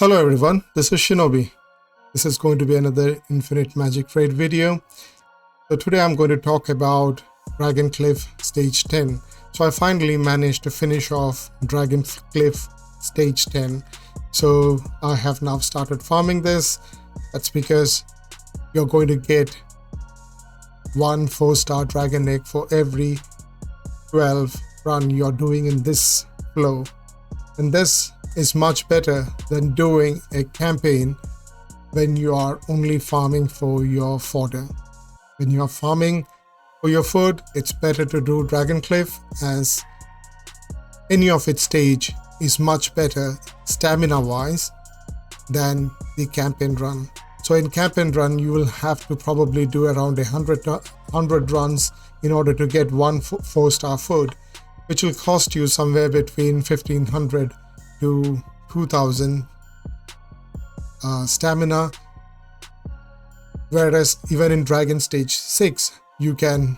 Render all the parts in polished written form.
Hello everyone, this is Shinobi. This is going to be another Infinite Magic Raid video. So today I'm going to talk about Dragon Cliff Stage 10. So I finally managed to finish off Dragon Cliff Stage 10. So I have now started farming this. That's because you're going to get one 4-star dragon egg for every 12 run you're doing in this flow. And this is much better than doing a campaign when you are only farming for your fodder. When you are farming for your food, it's better to do Dragon Cliff, as any of its stage is much better stamina wise than the campaign run. So in campaign run, you will have to probably do around 100 runs in order to get one 4-star food, which will cost you somewhere between 1500 to 2000 stamina, whereas even in Dragon Stage 6 you can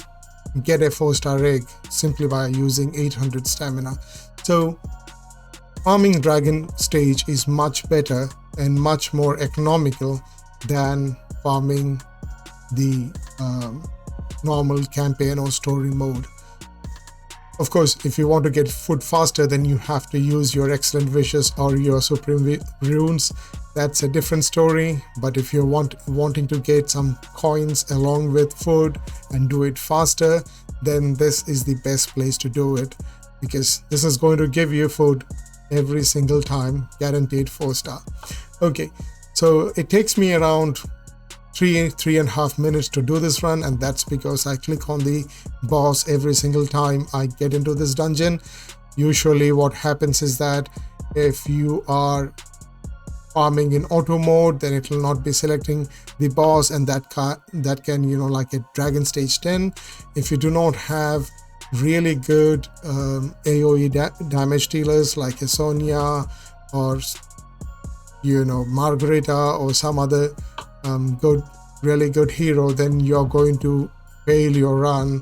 get a 4-star egg simply by using 800 stamina. So farming Dragon Stage is much better and much more economical than farming the normal campaign or story mode. Of course, if you want to get food faster, then you have to use your excellent wishes or your supreme runes. That's a different story. But if you're wanting to get some coins along with food and do it faster, then this is the best place to do it, because this is going to give you food every single time, guaranteed 4-star. Okay, so it takes me around 3.5 minutes to do this run, and that's because I click on the boss every single time I get into this dungeon. Usually what happens is that if you are farming in auto mode, then it will not be selecting the boss, and that can like a Dragon Stage 10. If you do not have really good AoE damage dealers like hezonja or Margarita or some other really good hero, then you're going to fail your run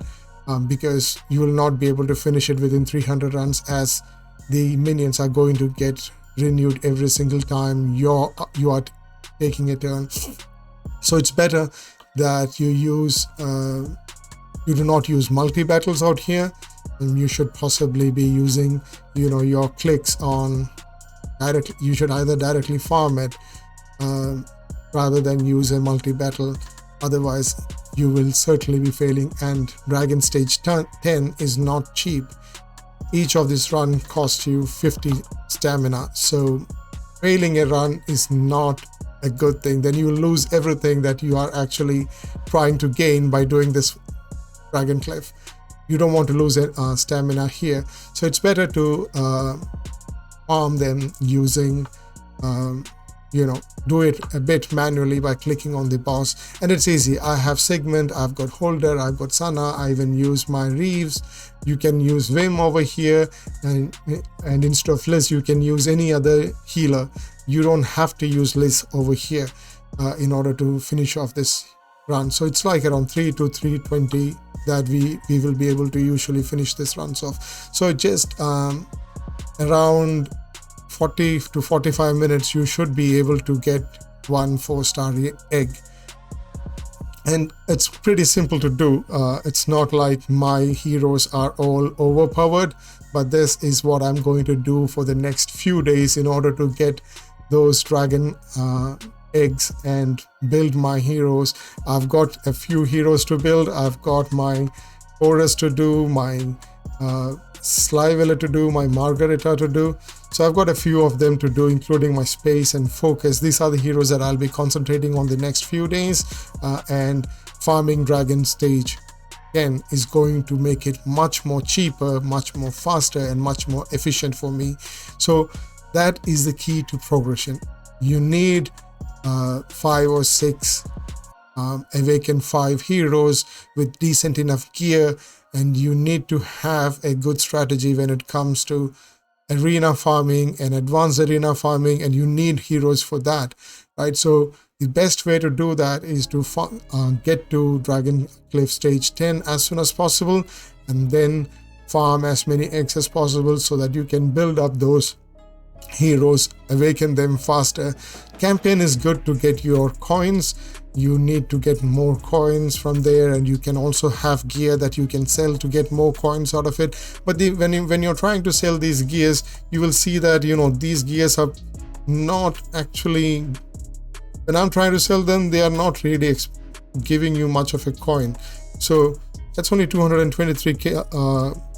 because you will not be able to finish it within 300 runs, as the minions are going to get renewed every single time you are taking a turn. So it's better that you do not use multi battles out here, and you should possibly be using your clicks on directly. You should either directly farm it rather than use a multi-battle, otherwise you will certainly be failing. And Dragon Stage 10 is not cheap. Each of this run costs you 50 stamina, so failing a run is not a good thing. Then you will lose everything that you are actually trying to gain by doing this Dragon Cliff. You don't want to lose stamina here, so it's better to farm them using do it a bit manually by clicking on the boss. And it's easy. I have Sigmund, I've got Holder, I've got Sana, I even use my Reeves. You can use Vim over here, and instead of Liz you can use any other healer. You don't have to use Liz over here in order to finish off this run. So it's like around 3 to 320 that we will be able to usually finish this runs off. So just around 40 to 45 minutes you should be able to get one 4-star egg, and it's pretty simple to do. It's not like my heroes are all overpowered, but this is what I'm going to do for the next few days in order to get those dragon eggs and build my heroes. I've got a few heroes to build. I've got my Horus to do, my Slyvilla to do, my Margarita to do. So I've got a few of them to do, including my Space and Focus. These are the heroes that I'll be concentrating on the next few days, and farming Dragon Stage 10 is going to make it much more cheaper, much more faster, and much more efficient for me. So that is the key to progression. You need 5 or 6 Awaken 5 heroes with decent enough gear, and you need to have a good strategy when it comes to arena farming and advanced arena farming, and you need heroes for that, right? So the best way to do that is to get to Dragon Cliff Stage 10 as soon as possible, and then farm as many eggs as possible so that you can build up those heroes, awaken them faster. Campaign is good to get your coins. You need to get more coins from there, and you can also have gear that you can sell to get more coins out of it. But when you're trying to sell these gears, you will see that these gears are not actually, when I'm trying to sell them, they are not really giving you much of a coin. So that's only 223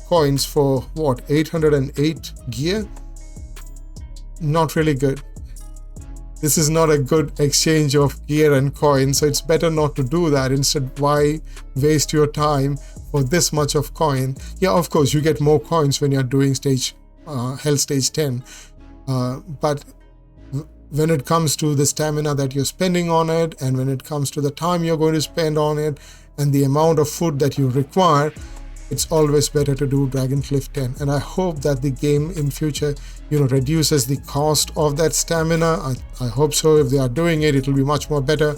coins for what, 808 gear? Not really good. This is not a good exchange of gear and coins, so it's better not to do that. Instead, why waste your time for this much of coin? Yeah, of course you get more coins when you're doing Hell Stage 10, but when it comes to the stamina that you're spending on it, and when it comes to the time you're going to spend on it, and the amount of food that you require, it's always better to do Dragoncliff 10. And I hope that the game in future reduces the cost of that stamina. I hope so. If they are doing it, it'll be much more better.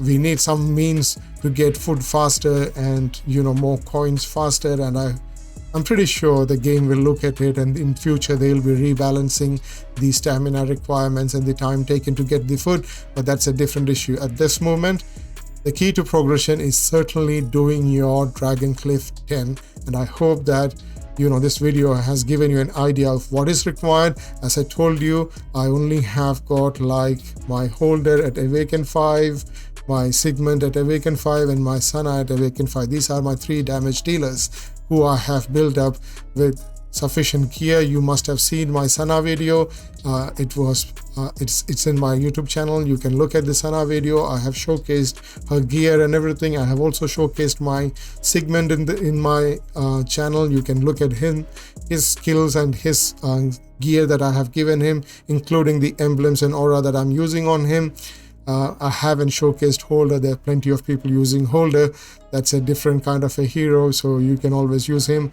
We need some means to get food faster and more coins faster, and I'm pretty sure the game will look at it, and in future they'll be rebalancing the stamina requirements and the time taken to get the food, but that's a different issue. At this moment, the key to progression is certainly doing your Dragoncliff 10, and I hope that this video has given you an idea of what is required. As I told you, I only have got like my holder at Awaken 5, my Sigmund at Awaken 5, and my Sana at Awaken 5. These are my 3 damage dealers who I have built up with sufficient gear. You must have seen my Sana video. It's in my YouTube channel. You can look at the Sana video. I have showcased her gear and everything. I have also showcased my Sigmund in my channel. You can look at his skills and his gear that I have given him, including the emblems and aura that I'm using on him. I haven't showcased Holder. There are plenty of people using Holder. That's a different kind of a hero, so you can always use him.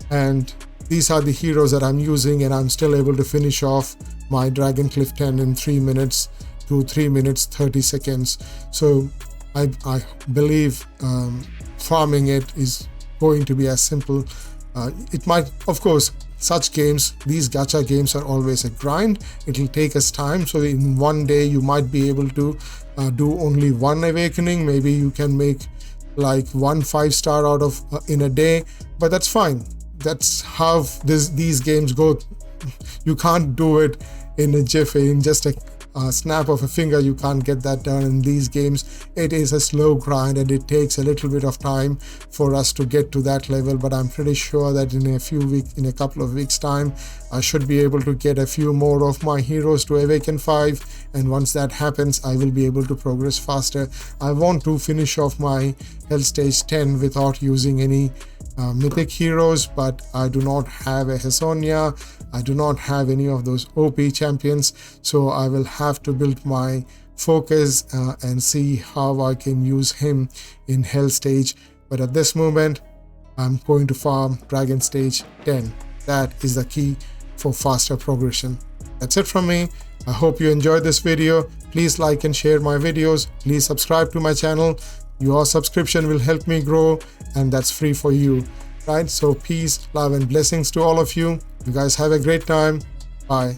And these are the heroes that I'm using, and I'm still able to finish off my Dragoncliff 10 in 3 minutes to 3 minutes 30 seconds. So I believe farming it is going to be as simple. It might, of course, such games, these gacha games are always a grind. It'll take us time, so in one day you might be able to do only one awakening. Maybe you can make like 1 5-star out of in a day, but that's fine. That's how these games go. You can't do it in a jiffy, in just a snap of a finger. You can't get that done in these games. It is a slow grind, and it takes a little bit of time for us to get to that level, but I'm pretty sure that in a couple of weeks time, I should be able to get a few more of my heroes to Awaken 5, and once that happens, I will be able to progress faster. I want to finish off my Hell Stage 10 without using any mythic heroes, but I do not have a hezonja. I do not have any of those OP champions, so I will have to build my focus and see how I can use him in Hell Stage. But at this moment, I'm going to farm Dragon Stage 10. That is the key for faster progression. That's it from me. I hope you enjoyed this video. Please like and share my videos. Please subscribe to my channel. Your subscription will help me grow, and that's free for you, right? So peace, love, and blessings to all of you. You guys have a great time. Bye.